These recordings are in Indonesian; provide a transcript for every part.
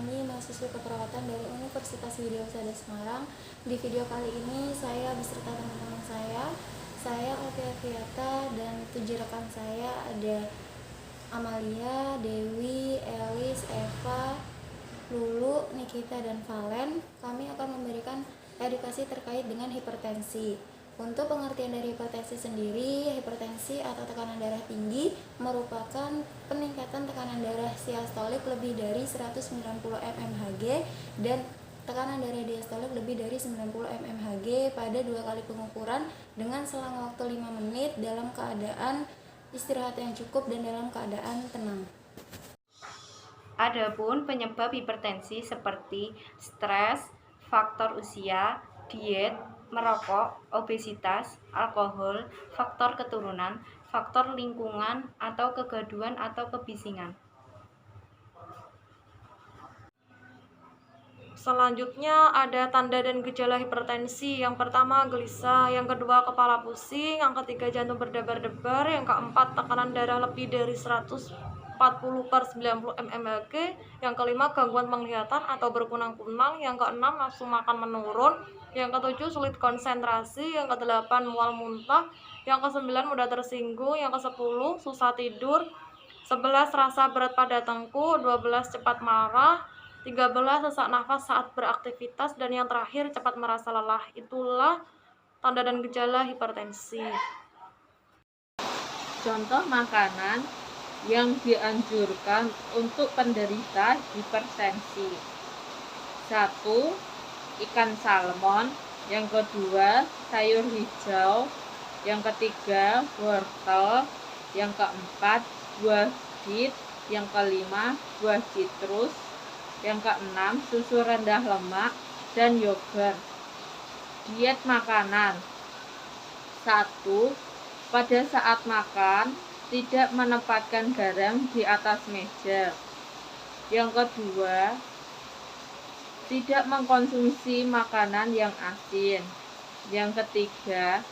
Rahmani, mahasiswa keperawatan dari Universitas Widyasada Semarang. Di video kali ini saya beserta teman-teman saya Alfia Fiata, dan 7 rekan saya ada Amalia, Dewi, Elis, Eva, Lulu, Nikita, dan Valen. Kami akan memberikan edukasi terkait dengan hipertensi. Untuk pengertian dari hipertensi sendiri, hipertensi atau tekanan darah tinggi merupakan peningkatan tekanan darah siastolik lebih dari 190 mmHg dan tekanan darah diastolik lebih dari 90 mmHg pada 2 kali pengukuran dengan selang waktu 5 menit dalam keadaan istirahat yang cukup dan dalam keadaan tenang. Adapun penyebab hipertensi seperti stres, faktor usia, diet, merokok, obesitas, alkohol, faktor keturunan, faktor lingkungan, atau kegaduhan atau kebisingan. Selanjutnya ada tanda dan gejala hipertensi. Yang pertama gelisah, yang kedua kepala pusing, yang ketiga jantung berdebar-debar, yang keempat tekanan darah lebih dari 140/90 mmHg, yang kelima gangguan penglihatan atau berkunang-kunang, yang keenam nafsu makan menurun, yang ketujuh sulit konsentrasi, yang kedelapan mual muntah, yang kesembilan mudah tersinggung, yang kesepuluh susah tidur, 11 rasa berat pada tengkuk, 12 cepat marah, 13 sesak nafas saat beraktivitas, dan yang terakhir cepat merasa lelah. Itulah tanda dan gejala hipertensi. Contoh makanan yang dianjurkan untuk penderita hipertensi: 1. Ikan salmon, yang kedua sayur hijau, yang ketiga wortel, yang keempat buah bit, yang kelima buah citrus, yang keenam susu rendah lemak dan yogurt. Diet makanan: 1. Pada saat makan tidak menempatkan garam di atas meja. Yang kedua, tidak mengkonsumsi makanan yang asin. Yang ketiga,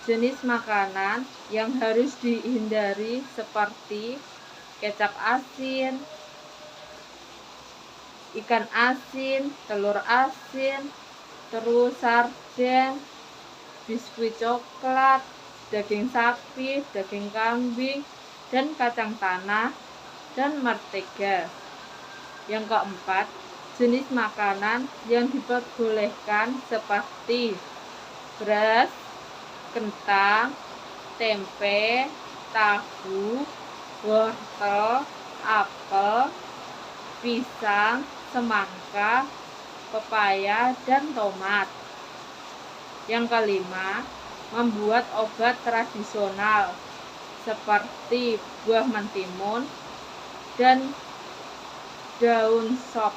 jenis makanan yang harus dihindari seperti kecap asin, ikan asin, telur asin, terus sarden, biskuit coklat, daging sapi, daging kambing, dan kacang tanah, dan mentega. Yang keempat, jenis makanan yang diperbolehkan seperti beras, kentang, tempe, tahu, wortel, apel, pisang, semangka, pepaya, dan tomat. Yang kelima, membuat obat tradisional seperti buah mentimun dan daun sop.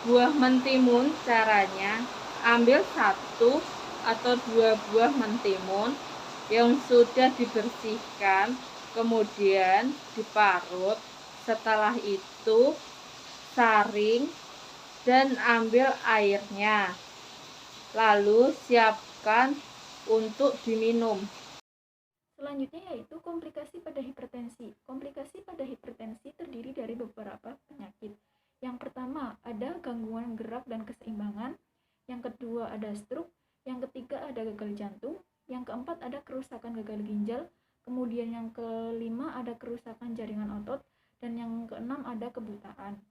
Buah mentimun caranya: ambil 1 atau 2 buah mentimun yang sudah dibersihkan, kemudian diparut. Setelah itu saring dan ambil airnya, lalu siapkan untuk diminum. Selanjutnya yaitu komplikasi pada hipertensi. Komplikasi pada hipertensi terdiri dari beberapa penyakit. Yang pertama ada gangguan gerak dan keseimbangan, yang kedua ada stroke, yang ketiga ada gagal jantung, yang keempat ada kerusakan gagal ginjal, kemudian yang kelima ada kerusakan jaringan otot, dan yang keenam ada kebutaan.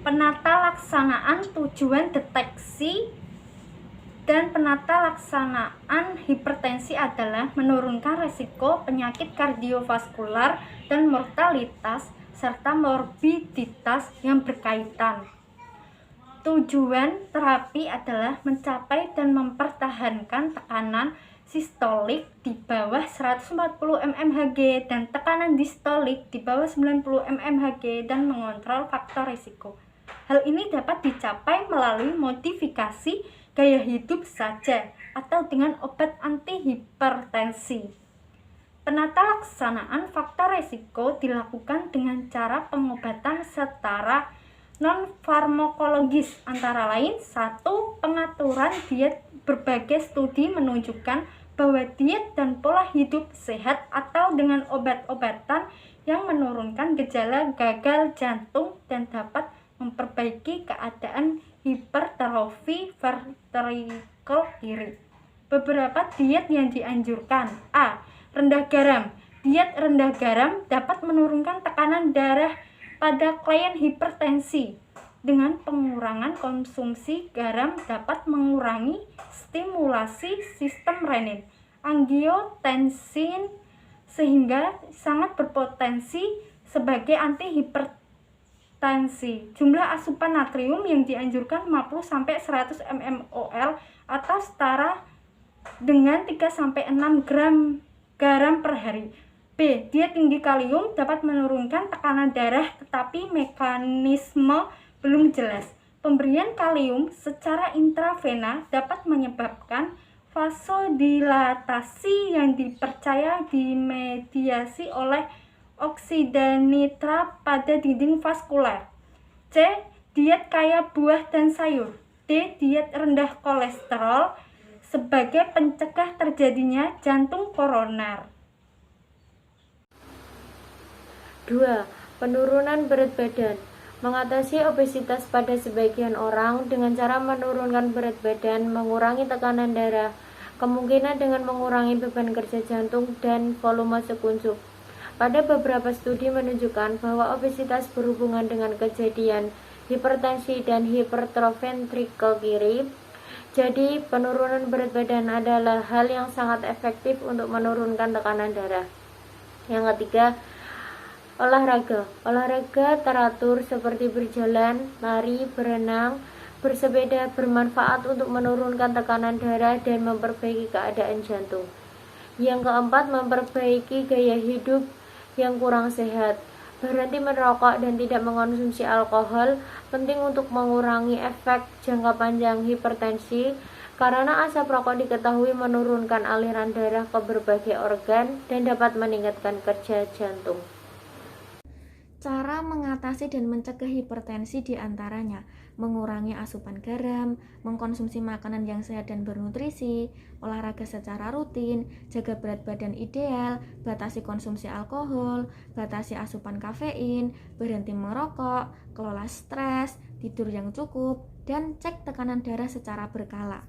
Penata laksanaan tujuan deteksi dan penata laksanaan hipertensi adalah menurunkan resiko penyakit kardiovaskular dan mortalitas serta morbiditas yang berkaitan. Tujuan terapi adalah mencapai dan mempertahankan tekanan sistolik di bawah 140 mmHg dan tekanan distolik di bawah 90 mmHg dan mengontrol faktor risiko. Hal ini dapat dicapai melalui modifikasi gaya hidup saja atau dengan obat antihipertensi. Penata laksanaan faktor risiko dilakukan dengan cara pengobatan setara non-farmakologis, antara lain 1. Pengaturan diet. Berbagai studi menunjukkan bahwa diet dan pola hidup sehat atau dengan obat-obatan yang menurunkan gejala gagal jantung dan dapat memperbaiki keadaan hipertrofi ventrikel kiri. Beberapa diet yang dianjurkan. A. Rendah garam. Diet rendah garam dapat menurunkan tekanan darah pada klien hipertensi. Dengan pengurangan konsumsi garam dapat mengurangi stimulasi sistem renin, angiotensin, sehingga sangat berpotensi sebagai antihipertensi. Jumlah asupan natrium yang dianjurkan 50-100 mmol atau setara dengan 3-6 gram garam per hari. B. Diet tinggi kalium dapat menurunkan tekanan darah tetapi mekanisme belum jelas. Pemberian kalium secara intravena dapat menyebabkan vasodilatasi yang dipercaya dimediasi oleh oksida nitrat pada dinding vaskuler. C. Diet kaya buah dan sayur. D. Diet rendah kolesterol sebagai pencegah terjadinya jantung koroner. 2. Penurunan berat badan. Mengatasi obesitas pada sebagian orang dengan cara menurunkan berat badan, mengurangi tekanan darah, kemungkinan dengan mengurangi beban kerja jantung dan volume sekuncup. Pada beberapa studi menunjukkan bahwa obesitas berhubungan dengan kejadian hipertensi dan hipertrofi ventrikel kiri. Jadi, penurunan berat badan adalah hal yang sangat efektif untuk menurunkan tekanan darah. Yang ketiga, olahraga. Olahraga teratur seperti berjalan, lari, berenang, bersepeda bermanfaat untuk menurunkan tekanan darah dan memperbaiki keadaan jantung. Yang keempat, memperbaiki gaya hidup yang kurang sehat. Berhenti merokok dan tidak mengonsumsi alkohol penting untuk mengurangi efek jangka panjang hipertensi karena asap rokok diketahui menurunkan aliran darah ke berbagai organ dan dapat meningkatkan kerja jantung. Cara mengatasi dan mencegah hipertensi diantaranya mengurangi asupan garam, mengkonsumsi makanan yang sehat dan bernutrisi, olahraga secara rutin, jaga berat badan ideal, batasi konsumsi alkohol, batasi asupan kafein, berhenti merokok, kelola stres, tidur yang cukup, dan cek tekanan darah secara berkala.